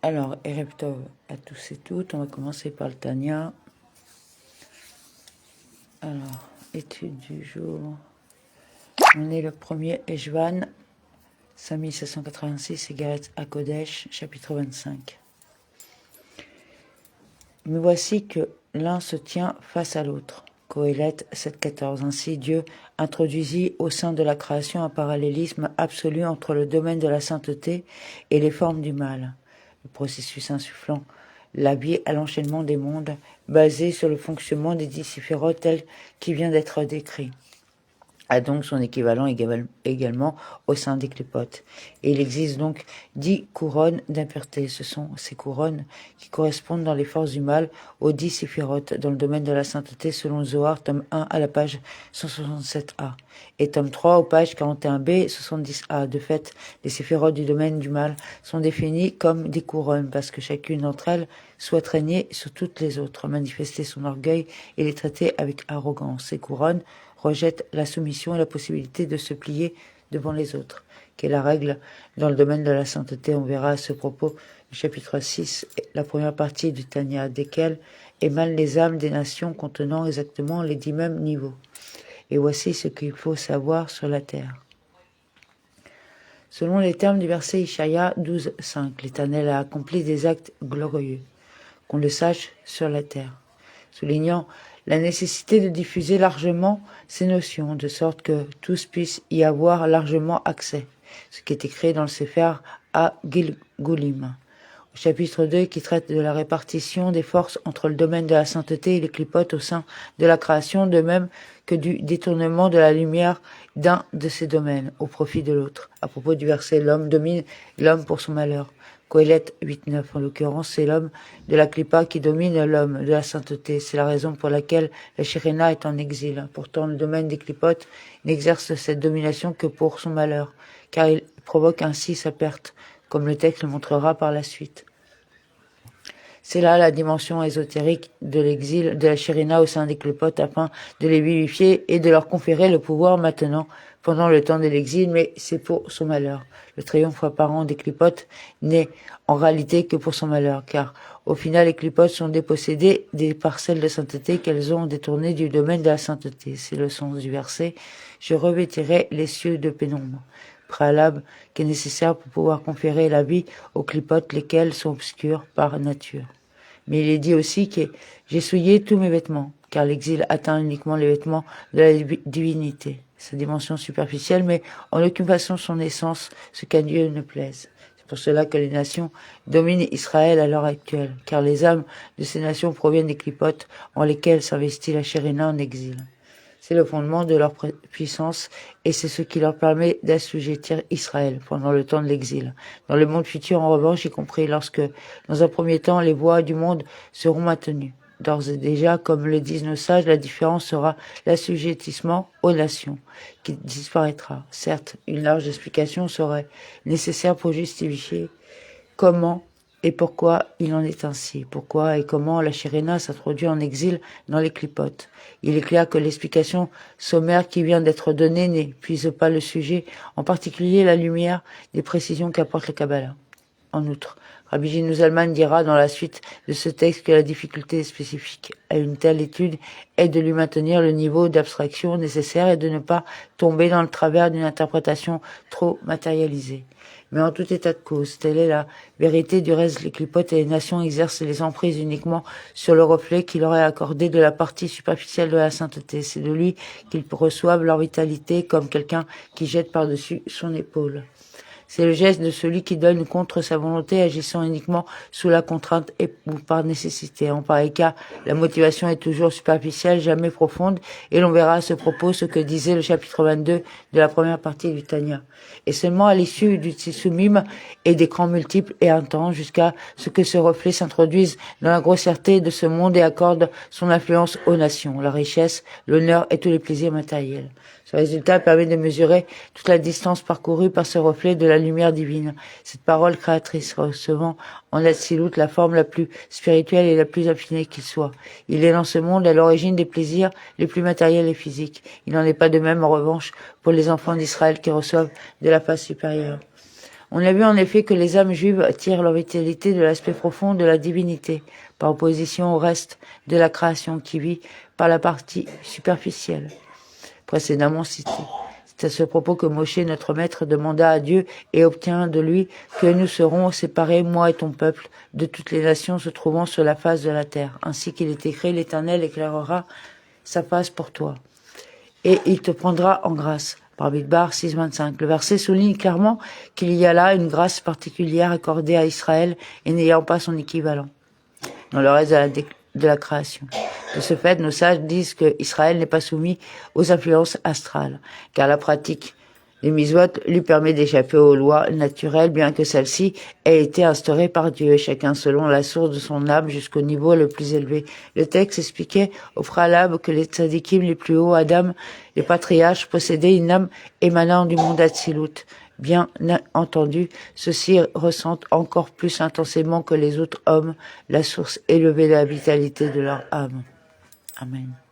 Alors, Erev Tov à tous et toutes. On va commencer par le Tanya. Alors, étude du jour. On est le 1er Eshvan, 5786, Egaret à Kodesh, chapitre 25. Mais voici que l'un se tient face à l'autre. Kohelet 7.14. Ainsi, Dieu introduisit au sein de la création un parallélisme absolu entre le domaine de la sainteté et les formes du mal. Le processus insufflant la vie à l'enchaînement des mondes, basé sur le fonctionnement des 10 séphiroth tel qu'il vient d'être décrit, a donc son équivalent également au sein des clipotes. Et il existe donc 10 couronnes d'impureté. Ce sont ces couronnes qui correspondent dans les forces du mal aux 10 séphiroth dans le domaine de la sainteté selon Zohar, tome 1 à la page 167a, et tome 3 aux pages 41b et 70a. De fait, les séphiroth du domaine du mal sont définies comme des couronnes parce que chacune d'entre elles souhaite régner sur toutes les autres, manifester son orgueil et les traiter avec arrogance. Ces couronnes rejette la soumission et la possibilité de se plier devant les autres, qui est la règle dans le domaine de la sainteté. On verra à ce propos le chapitre 6, la première partie du Tanya, desquels émanent les âmes des nations contenant exactement les 10 mêmes niveaux. Et voici ce qu'il faut savoir sur la terre. Selon les termes du verset Ishaïa 12.5, l'Éternel a accompli des actes glorieux, qu'on le sache sur la terre, soulignant la nécessité de diffuser largement ces notions, de sorte que tous puissent y avoir largement accès, ce qui est écrit dans le Sefer à Gilgulim, au chapitre 2, qui traite de la répartition des forces entre le domaine de la sainteté et les clipotes au sein de la création, de même que du détournement de la lumière d'un de ces domaines au profit de l'autre. À propos du verset, l'homme domine l'homme pour son malheur. Kohelet 8.9, en l'occurrence, c'est l'homme de la Klippa qui domine l'homme de la sainteté. C'est la raison pour laquelle la Shekhinah est en exil. Pourtant, le domaine des Klipot n'exerce cette domination que pour son malheur, car il provoque ainsi sa perte, comme le texte le montrera par la suite. C'est là la dimension ésotérique de l'exil de la Shekhinah au sein des Klipot, afin de les vivifier et de leur conférer le pouvoir maintenant, pendant le temps de l'exil, mais c'est pour son malheur. Le triomphe apparent des clipotes n'est en réalité que pour son malheur, car au final les clipotes sont dépossédées des parcelles de sainteté qu'elles ont détournées du domaine de la sainteté. C'est le sens du verset « Je revêtirai les cieux de pénombre », préalable qui est nécessaire pour pouvoir conférer la vie aux clipotes, lesquelles sont obscures par nature. Mais il est dit aussi que j'ai souillé tous mes vêtements, car l'exil atteint uniquement les vêtements de la divinité, sa dimension superficielle, mais en aucune façon son essence, ce qu'à Dieu ne plaise. C'est pour cela que les nations dominent Israël à l'heure actuelle, car les âmes de ces nations proviennent des clipotes en lesquelles s'investit la Shekhinah en exil. C'est le fondement de leur puissance et c'est ce qui leur permet d'assujettir Israël pendant le temps de l'exil. Dans le monde futur, en revanche, y compris lorsque, dans un premier temps, les voies du monde seront maintenues. D'ores et déjà, comme le disent nos sages, la différence sera l'assujettissement aux nations, qui disparaîtra. Certes, une large explication serait nécessaire pour justifier comment et pourquoi il en est ainsi, pourquoi et comment la Shekhinah s'introduit en exil dans les clipotes. Il est clair que l'explication sommaire qui vient d'être donnée n'épuise pas le sujet, en particulier la lumière des précisions qu'apporte le Kabbalah. En outre, Rabbi Gino Zalman dira dans la suite de ce texte que la difficulté spécifique à une telle étude est de lui maintenir le niveau d'abstraction nécessaire et de ne pas tomber dans le travers d'une interprétation trop matérialisée. Mais en tout état de cause, telle est la vérité. Du reste, les clipotes et les nations exercent les emprises uniquement sur le reflet qu'il leur est accordé de la partie superficielle de la sainteté. C'est de lui qu'ils reçoivent leur vitalité comme quelqu'un qui jette par-dessus son épaule. C'est le geste de celui qui donne contre sa volonté, agissant uniquement sous la contrainte ou par nécessité. En pareil cas, la motivation est toujours superficielle, jamais profonde, et l'on verra à ce propos ce que disait le chapitre 22 de la première partie du Tanya. Et seulement à l'issue du Tsitsumim et des crans multiples et intenses, jusqu'à ce que ce reflet s'introduise dans la grossièreté de ce monde et accorde son influence aux nations, la richesse, l'honneur et tous les plaisirs matériels. Ce résultat permet de mesurer toute la distance parcourue par ce reflet de la lumière divine. Cette parole créatrice recevant en Atsilut la forme la plus spirituelle et la plus affinée qu'il soit. Il est dans ce monde à l'origine des plaisirs les plus matériels et physiques. Il n'en est pas de même en revanche pour les enfants d'Israël qui reçoivent de la face supérieure. On a vu en effet que les âmes juives tirent leur vitalité de l'aspect profond de la divinité, par opposition au reste de la création qui vit par la partie superficielle, précédemment citée. C'est à ce propos que Moshe, notre maître, demanda à Dieu et obtint de lui que nous serons séparés, moi et ton peuple, de toutes les nations se trouvant sur la face de la terre. Ainsi qu'il est écrit, l'Éternel éclairera sa face pour toi, et il te prendra en grâce. Par Bidbar 6.25. Le verset souligne clairement qu'il y a là une grâce particulière accordée à Israël et n'ayant pas son équivalent dans le reste de la création. De ce fait, nos sages disent que Israël n'est pas soumis aux influences astrales, car la pratique des mitzvot lui permet d'échapper aux lois naturelles, bien que celles-ci aient été instaurées par Dieu, chacun selon la source de son âme jusqu'au niveau le plus élevé. Le texte expliquait au préalable que les tzadikim les plus hauts, Adam, les patriarches, possédaient une âme émanant du monde Atsilut. Bien entendu, ceux-ci ressentent encore plus intensément que les autres hommes la source élevée de la vitalité de leur âme. Amen.